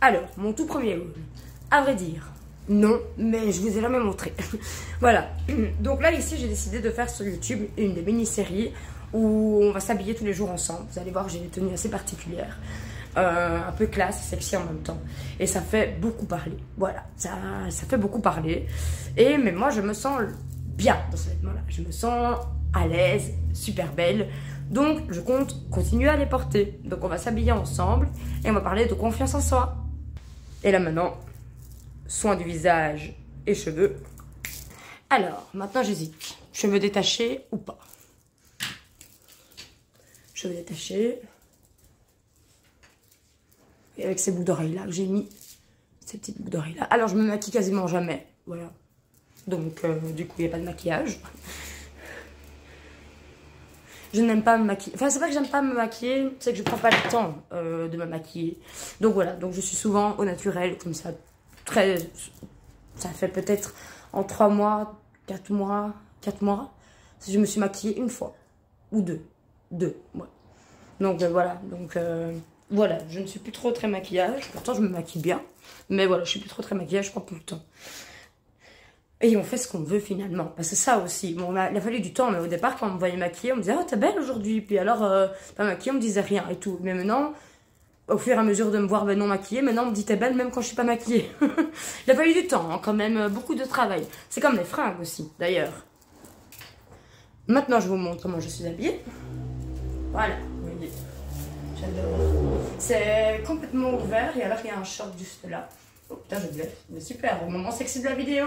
Alors, mon tout premier haul, à vrai dire, non, mais je vous ai jamais montré. Voilà, donc là ici j'ai décidé de faire sur YouTube une des mini-séries où on va s'habiller tous les jours ensemble. Vous allez voir, j'ai des tenues assez particulières, un peu classe et sexy en même temps. Et ça fait beaucoup parler, voilà, ça fait beaucoup parler. Mais moi je me sens bien dans ce vêtement-là, je me sens à l'aise, super belle. Donc je compte continuer à les porter. Donc on va s'habiller ensemble et on va parler de confiance en soi. Et là maintenant, soin du visage et cheveux. Alors, maintenant j'hésite. Cheveux détachés ou pas? Cheveux détachés. Et avec ces boucles d'oreilles là que j'ai mis. Ces petites boucles d'oreilles là. Alors je me maquille quasiment jamais. Voilà. Donc du coup il n'y a pas de maquillage. Je n'aime pas me maquiller. Enfin, c'est pas que j'aime pas me maquiller, c'est que je prends pas le temps de me maquiller. Donc voilà, donc je suis souvent au naturel, comme ça. Ça fait peut-être en 3 mois, 4 mois, je me suis maquillée une fois. Ou deux. Ouais. Donc voilà, voilà, je ne suis plus trop très maquillage. Pourtant, je me maquille bien. Mais voilà, je suis plus trop très maquillage, je prends plus le temps. Et on fait ce qu'on veut finalement. Parce que ça aussi, bon, il a fallu du temps, mais au départ, quand on me voyait maquiller, on me disait « Oh, t'es belle aujourd'hui !» Puis alors, pas maquillée, on me disait rien et tout. Mais maintenant, au fur et à mesure de me voir non maquillée, maintenant on me dit « T'es belle même quand je suis pas maquillée !» Il a fallu du temps, hein, quand même, beaucoup de travail. C'est comme les fringues aussi, d'ailleurs. Maintenant, je vous montre comment je suis habillée. Voilà, vous voyez. J'adore. C'est complètement ouvert et alors il y a un short juste là. Oh putain, je blesse. Mais super, au moment sexy de la vidéo.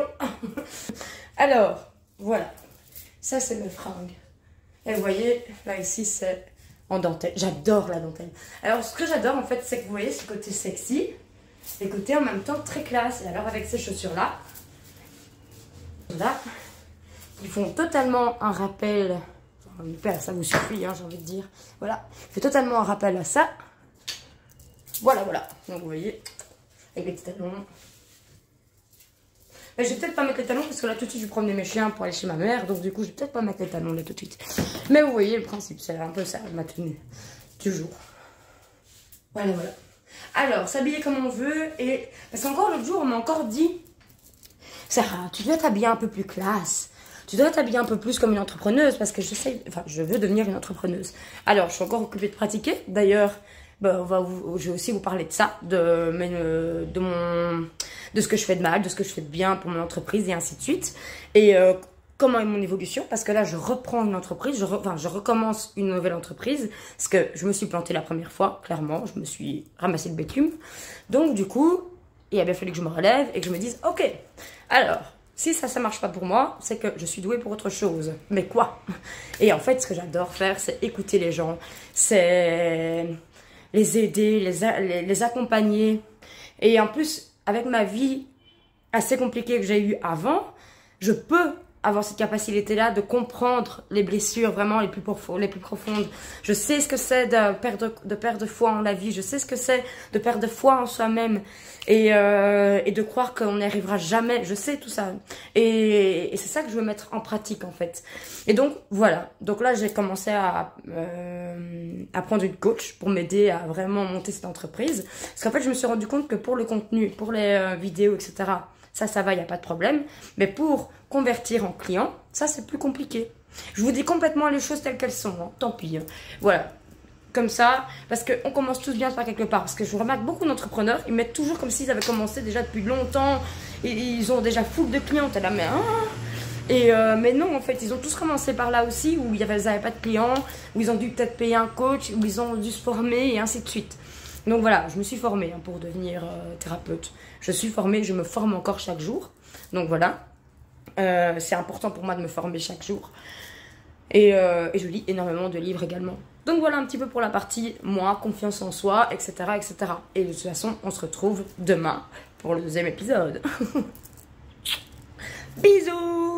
Alors, voilà. Ça, c'est mes fringues. Et vous voyez, là, ici, c'est en dentelle. J'adore la dentelle. Alors, ce que j'adore, en fait, c'est que vous voyez ce côté sexy et côté en même temps très classe. Et alors, avec ces chaussures-là, là, ils font totalement un rappel. Enfin, ça vous suffit, hein, j'ai envie de dire. Voilà. Il fait totalement un rappel à ça. Voilà, voilà. Donc, vous voyez. Avec les petits talons. Mais je vais peut-être pas mettre les talons parce que là tout de suite je vais promener mes chiens pour aller chez ma mère. Donc du coup je vais peut-être pas mettre les talons là tout de suite. Mais vous voyez le principe, c'est un peu ça ma tenue du jour. Voilà, voilà. Alors s'habiller comme on veut. Et parce qu'encore l'autre jour on m'a encore dit Sarah, tu dois t'habiller un peu plus classe. Tu dois t'habiller un peu plus comme une entrepreneuse parce que je veux devenir une entrepreneuse. Alors je suis encore occupée de pratiquer. D'ailleurs, ben, je vais aussi vous parler de ça, de ce que je fais de mal, de ce que je fais de bien pour mon entreprise et ainsi de suite. Et comment est mon évolution, parce que là je reprends une entreprise, je recommence une nouvelle entreprise, parce que je me suis plantée la première fois, clairement, je me suis ramassé le bitume. Donc du coup, il a bien fallu que je me relève et que je me dise, ok, alors, si ça marche pas pour moi, c'est que je suis douée pour autre chose. Mais quoi? Et en fait, ce que j'adore faire, c'est écouter les gens, c'est les aider, les accompagner. Et en plus, avec ma vie assez compliquée que j'ai eue avant, je peux avoir cette capacité-là de comprendre les blessures vraiment les plus profondes. Je sais ce que c'est de perdre foi en la vie. Je sais ce que c'est de perdre foi en soi-même et de croire qu'on n'y arrivera jamais. Je sais tout ça. Et c'est ça que je veux mettre en pratique en fait. Et donc voilà. Donc là, j'ai commencé à prendre une coach pour m'aider à vraiment monter cette entreprise. Parce qu'en fait, je me suis rendu compte que pour le contenu, pour les vidéos, etc., ça va, il n'y a pas de problème. Mais pour convertir en client, ça, c'est plus compliqué. Je vous dis complètement les choses telles qu'elles sont. Hein. Tant pis. Hein. Voilà. Comme ça. Parce qu'on commence tous bien par quelque part. Parce que je remarque beaucoup d'entrepreneurs, ils mettent toujours comme s'ils avaient commencé déjà depuis longtemps. Et ils ont déjà foule de clients. T'es là, mais non, en fait, ils ont tous commencé par là aussi, où ils n'avaient pas de clients, où ils ont dû peut-être payer un coach, où ils ont dû se former, et ainsi de suite. Donc voilà, je me suis formée hein, pour devenir thérapeute. Je suis formée, je me forme encore chaque jour. Donc voilà, c'est important pour moi de me former chaque jour. Et je lis énormément de livres également. Donc voilà un petit peu pour la partie moi, confiance en soi, etc. etc. Et de toute façon, on se retrouve demain pour le 2e épisode. Bisous!